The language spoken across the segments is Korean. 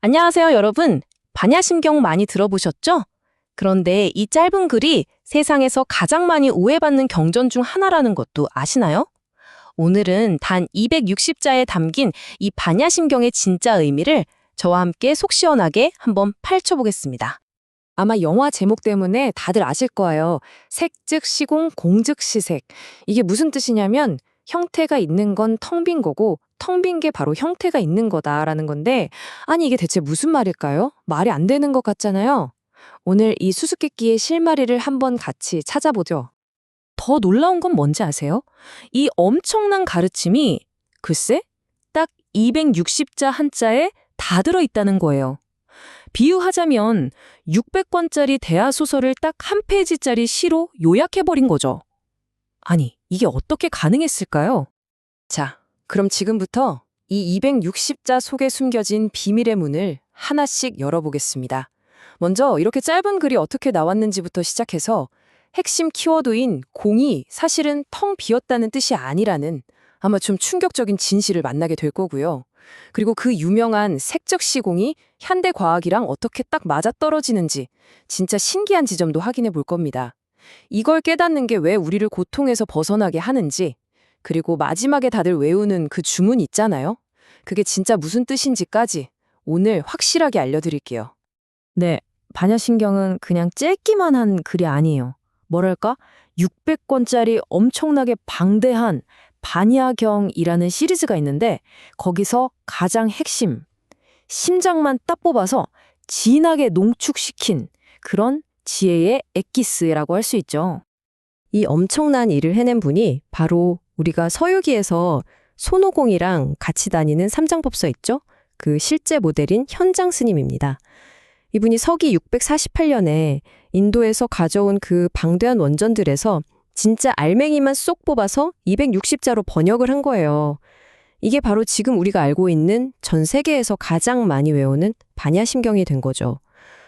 안녕하세요, 여러분. 반야심경 많이 들어보셨죠? 그런데 이 짧은 글이 세상에서 가장 많이 오해받는 경전 중 하나라는 것도 아시나요? 오늘은 단 260자에 담긴 이 반야심경의 진짜 의미를 저와 함께 속 시원하게 한번 파헤쳐보겠습니다. 아마 영화 제목 때문에 다들 아실 거예요. 색 즉 시공, 공 즉 시색. 이게 무슨 뜻이냐면 형태가 있는 건 텅 빈 거고 텅 빈 게 바로 형태가 있는 거다라는 건데, 아니 이게 대체 무슨 말일까요? 말이 안 되는 것 같잖아요. 오늘 이 수수께끼의 실마리를 한번 같이 찾아보죠. 더 놀라운 건 뭔지 아세요? 이 엄청난 가르침이 글쎄 딱 260자 한자에 다 들어있다는 거예요. 비유하자면 600권짜리 대하소설을 딱 한 페이지짜리 시로 요약해버린 거죠. 아니, 이게 어떻게 가능했을까요? 자, 그럼 지금부터 이 260자 속에 숨겨진 비밀의 문을 하나씩 열어보겠습니다. 먼저 이렇게 짧은 글이 어떻게 나왔는지부터 시작해서 핵심 키워드인 공이 사실은 텅 비었다는 뜻이 아니라는 아마 좀 충격적인 진실을 만나게 될 거고요. 그리고 그 유명한 색적 시공이 현대 과학이랑 어떻게 딱 맞아떨어지는지 진짜 신기한 지점도 확인해 볼 겁니다. 이걸 깨닫는 게 왜 우리를 고통에서 벗어나게 하는지, 그리고 마지막에 다들 외우는 그 주문 있잖아요. 그게 진짜 무슨 뜻인지까지 오늘 확실하게 알려드릴게요. 네, 반야심경은 그냥 쬐기만 한 글이 아니에요. 뭐랄까? 600권짜리 엄청나게 방대한 반야경이라는 시리즈가 있는데 거기서 가장 핵심, 심장만 딱 뽑아서 진하게 농축시킨 그런 지혜의 엑기스라고 할 수 있죠. 이 엄청난 일을 해낸 분이 바로 우리가 서유기에서 손오공이랑 같이 다니는 삼장법서 있죠? 그 실제 모델인 현장 스님입니다. 이분이 서기 648년에 인도에서 가져온 그 방대한 원전들에서 진짜 알맹이만 쏙 뽑아서 260자로 번역을 한 거예요. 이게 바로 지금 우리가 알고 있는 전 세계에서 가장 많이 외우는 반야심경이 된 거죠.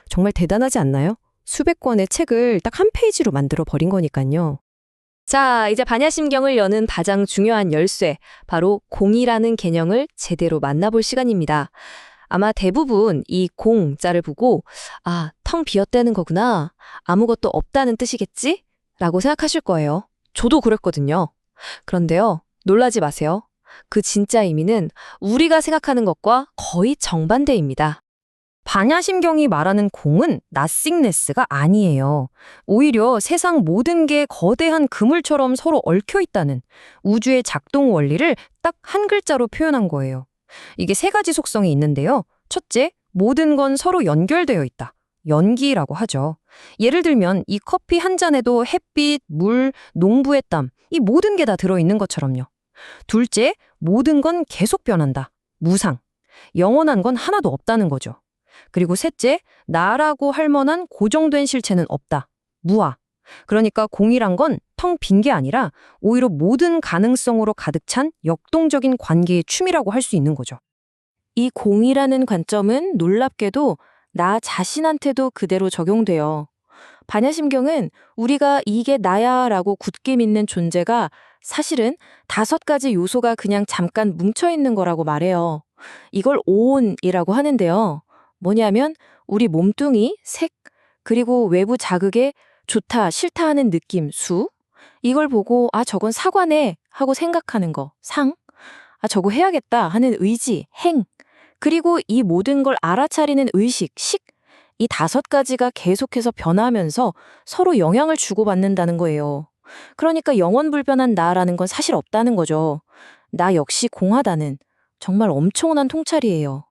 정말 대단하지 않나요? 수백 권의 책을 딱 한 페이지로 만들어 버린 거니까요. 자, 이제 반야심경을 여는 가장 중요한 열쇠, 바로 공이라는 개념을 제대로 만나볼 시간입니다. 아마 대부분 이 공자를 보고 아, 텅 비었다는 거구나. 아무것도 없다는 뜻이겠지? 라고 생각하실 거예요. 저도 그랬거든요. 그런데요, 놀라지 마세요. 그 진짜 의미는 우리가 생각하는 것과 거의 정반대입니다. 반야심경이 말하는 공은 nothingness가 아니에요. 오히려 세상 모든 게 거대한 그물처럼 서로 얽혀 있다는 우주의 작동 원리를 딱 한 글자로 표현한 거예요. 이게 세 가지 속성이 있는데요. 첫째, 모든 건 서로 연결되어 있다. 연기라고 하죠. 예를 들면 이 커피 한 잔에도 햇빛, 물, 농부의 땀, 이 모든 게 다 들어있는 것처럼요. 둘째, 모든 건 계속 변한다. 무상. 영원한 건 하나도 없다는 거죠. 그리고 셋째, 나라고 할 만한 고정된 실체는 없다. 무아. 그러니까 공이란 건 텅 빈 게 아니라 오히려 모든 가능성으로 가득 찬 역동적인 관계의 춤이라고 할 수 있는 거죠. 이 공이라는 관점은 놀랍게도 나 자신한테도 그대로 적용돼요. 반야심경은 우리가 이게 나야 라고 굳게 믿는 존재가 사실은 5가지 요소가 그냥 잠깐 뭉쳐있는 거라고 말해요. 이걸 오온이라고 하는데요. 뭐냐면 우리 몸뚱이, 색, 그리고 외부 자극에 좋다, 싫다 하는 느낌, 수. 이걸 보고 아, 저건 사과네 하고 생각하는 거, 상. 아, 저거 해야겠다 하는 의지, 행. 그리고 이 모든 걸 알아차리는 의식, 식. 이 5가지가 계속해서 변하면서 서로 영향을 주고받는다는 거예요. 그러니까 영원불변한 나라는 건 사실 없다는 거죠. 나 역시 공하다는 정말 엄청난 통찰이에요.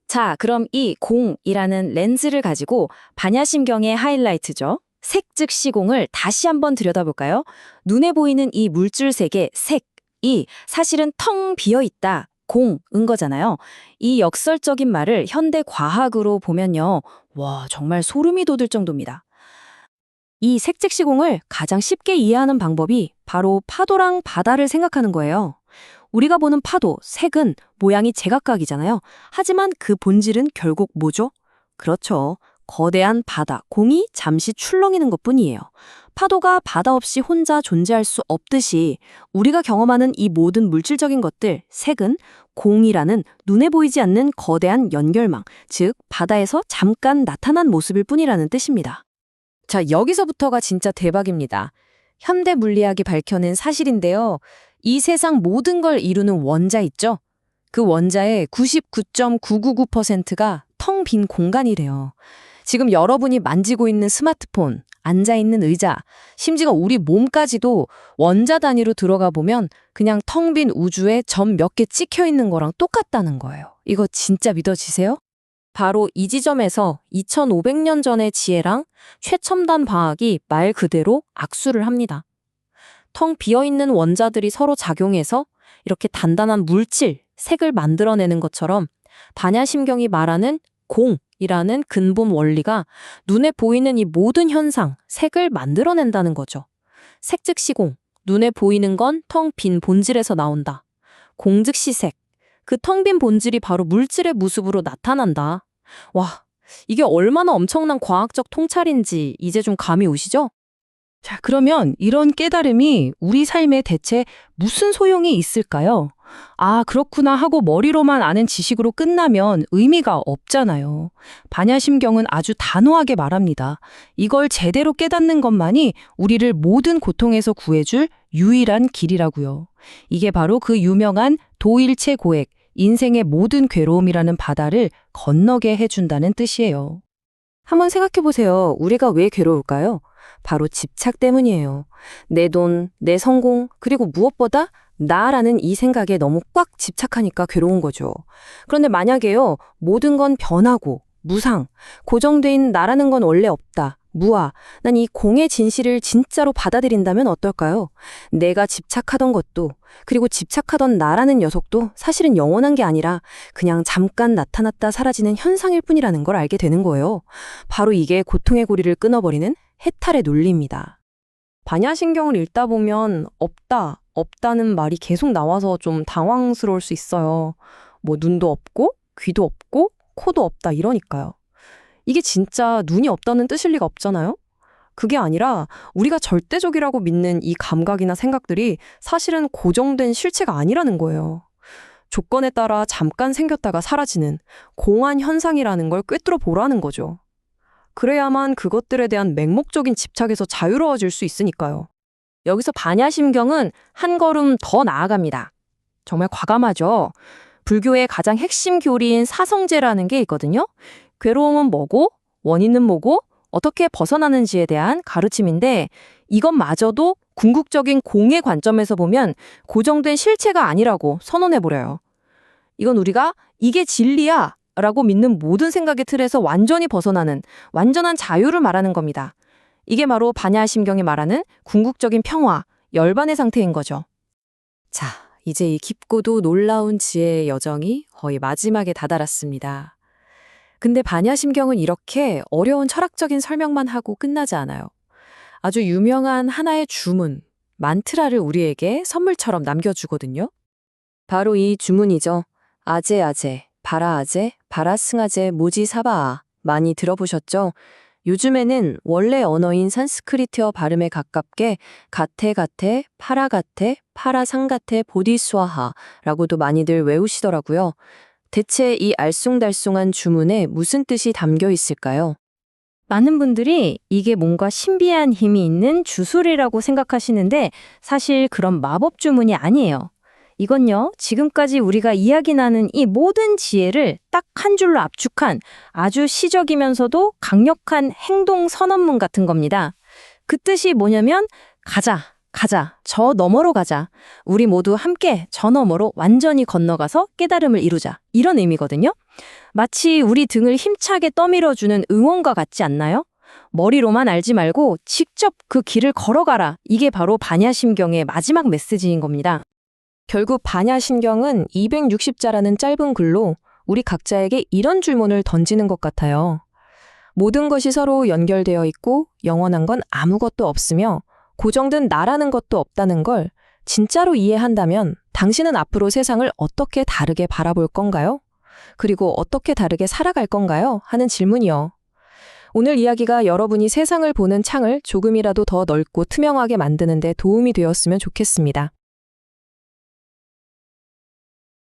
자, 그럼 이 공이라는 렌즈를 가지고 반야심경의 하이라이트죠. 색 즉 시공을 다시 한번 들여다볼까요? 눈에 보이는 이 물줄색의 색이 사실은 텅 비어있다. 공인 거잖아요. 이 역설적인 말을 현대 과학으로 보면요. 와, 정말 소름이 돋을 정도입니다. 이 색즉 시공을 가장 쉽게 이해하는 방법이 바로 파도랑 바다를 생각하는 거예요. 우리가 보는 파도, 색은 모양이 제각각이잖아요. 하지만 그 본질은 결국 뭐죠? 그렇죠. 거대한 바다, 공이 잠시 출렁이는 것뿐이에요. 파도가 바다 없이 혼자 존재할 수 없듯이 우리가 경험하는 이 모든 물질적인 것들, 색은 공이라는 눈에 보이지 않는 거대한 연결망, 즉 바다에서 잠깐 나타난 모습일 뿐이라는 뜻입니다. 자, 여기서부터가 진짜 대박입니다. 현대 물리학이 밝혀낸 사실인데요. 이 세상 모든 걸 이루는 원자 있죠? 그 원자의 99.999%가 텅 빈 공간이래요. 지금 여러분이 만지고 있는 스마트폰, 앉아있는 의자, 심지어 우리 몸까지도 원자 단위로 들어가 보면 그냥 텅 빈 우주에 점 몇 개 찍혀 있는 거랑 똑같다는 거예요. 이거 진짜 믿어지세요? 바로 이 지점에서 2500년 전의 지혜랑 최첨단 과학이 말 그대로 악수를 합니다. 텅 비어있는 원자들이 서로 작용해서 이렇게 단단한 물질, 색을 만들어내는 것처럼 반야심경이 말하는 공이라는 근본 원리가 눈에 보이는 이 모든 현상, 색을 만들어낸다는 거죠. 색 즉시 공, 눈에 보이는 건 텅 빈 본질에서 나온다. 공 즉시 색, 그 텅 빈 본질이 바로 물질의 모습으로 나타난다. 와, 이게 얼마나 엄청난 과학적 통찰인지 이제 좀 감이 오시죠? 자, 그러면 이런 깨달음이 우리 삶에 대체 무슨 소용이 있을까요? 아, 그렇구나 하고 머리로만 아는 지식으로 끝나면 의미가 없잖아요. 반야심경은 아주 단호하게 말합니다. 이걸 제대로 깨닫는 것만이 우리를 모든 고통에서 구해줄 유일한 길이라고요. 이게 바로 그 유명한 도일체 고액, 인생의 모든 괴로움이라는 바다를 건너게 해준다는 뜻이에요. 한번 생각해 보세요. 우리가 왜 괴로울까요? 바로 집착 때문이에요. 내 돈, 내 성공, 그리고 무엇보다 나라는 이 생각에 너무 꽉 집착하니까 괴로운 거죠. 그런데 만약에요, 모든 건 변하고, 무상, 고정돼 있는 나라는 건 원래 없다, 무아, 난 이 공의 진실을 진짜로 받아들인다면 어떨까요? 내가 집착하던 것도, 그리고 집착하던 나라는 녀석도 사실은 영원한 게 아니라 그냥 잠깐 나타났다 사라지는 현상일 뿐이라는 걸 알게 되는 거예요. 바로 이게 고통의 고리를 끊어버리는 해탈의 논리입니다. 반야심경을 읽다 보면 없다는 말이 계속 나와서 좀 당황스러울 수 있어요. 뭐 눈도 없고 귀도 없고 코도 없다 이러니까요. 이게 진짜 눈이 없다는 뜻일 리가 없잖아요? 그게 아니라 우리가 절대적이라고 믿는 이 감각이나 생각들이 사실은 고정된 실체가 아니라는 거예요. 조건에 따라 잠깐 생겼다가 사라지는 공한 현상이라는 걸 꿰뚫어 보라는 거죠. 그래야만 그것들에 대한 맹목적인 집착에서 자유로워질 수 있으니까요. 여기서 반야심경은 한 걸음 더 나아갑니다. 정말 과감하죠? 불교의 가장 핵심 교리인 사성제라는 게 있거든요. 괴로움은 뭐고, 원인은 뭐고, 어떻게 벗어나는지에 대한 가르침인데 이것마저도 궁극적인 공의 관점에서 보면 고정된 실체가 아니라고 선언해버려요. 이건 우리가 이게 진리야 라고 믿는 모든 생각의 틀에서 완전히 벗어나는 완전한 자유를 말하는 겁니다. 이게 바로 반야심경이 말하는 궁극적인 평화, 열반의 상태인 거죠. 자, 이제 이 깊고도 놀라운 지혜의 여정이 거의 마지막에 다다랐습니다. 근데 반야심경은 이렇게 어려운 철학적인 설명만 하고 끝나지 않아요. 아주 유명한 하나의 주문, 만트라를 우리에게 선물처럼 남겨주거든요. 바로 이 주문이죠. 아제아제, 바라아제, 바라승아제, 모지사바아. 많이 들어보셨죠? 요즘에는 원래 언어인 산스크리트어 발음에 가깝게 가테, 파라상가테, 보디스와하라고도 많이들 외우시더라고요. 대체 이 알쏭달쏭한 주문에 무슨 뜻이 담겨 있을까요? 많은 분들이 이게 뭔가 신비한 힘이 있는 주술이라고 생각하시는데 사실 그런 마법 주문이 아니에요. 이건요, 지금까지 우리가 이야기 나눈 이 모든 지혜를 딱 한 줄로 압축한 아주 시적이면서도 강력한 행동 선언문 같은 겁니다. 그 뜻이 뭐냐면 가자, 저 너머로 가자. 우리 모두 함께 저 너머로 완전히 건너가서 깨달음을 이루자. 이런 의미거든요. 마치 우리 등을 힘차게 떠밀어주는 응원과 같지 않나요? 머리로만 알지 말고 직접 그 길을 걸어가라. 이게 바로 반야심경의 마지막 메시지인 겁니다. 결국 반야심경은 260자라는 짧은 글로 우리 각자에게 이런 질문을 던지는 것 같아요. 모든 것이 서로 연결되어 있고 영원한 건 아무것도 없으며 고정된 나라는 것도 없다는 걸 진짜로 이해한다면 당신은 앞으로 세상을 어떻게 다르게 바라볼 건가요? 그리고 어떻게 다르게 살아갈 건가요? 하는 질문이요. 오늘 이야기가 여러분이 세상을 보는 창을 조금이라도 더 넓고 투명하게 만드는 데 도움이 되었으면 좋겠습니다.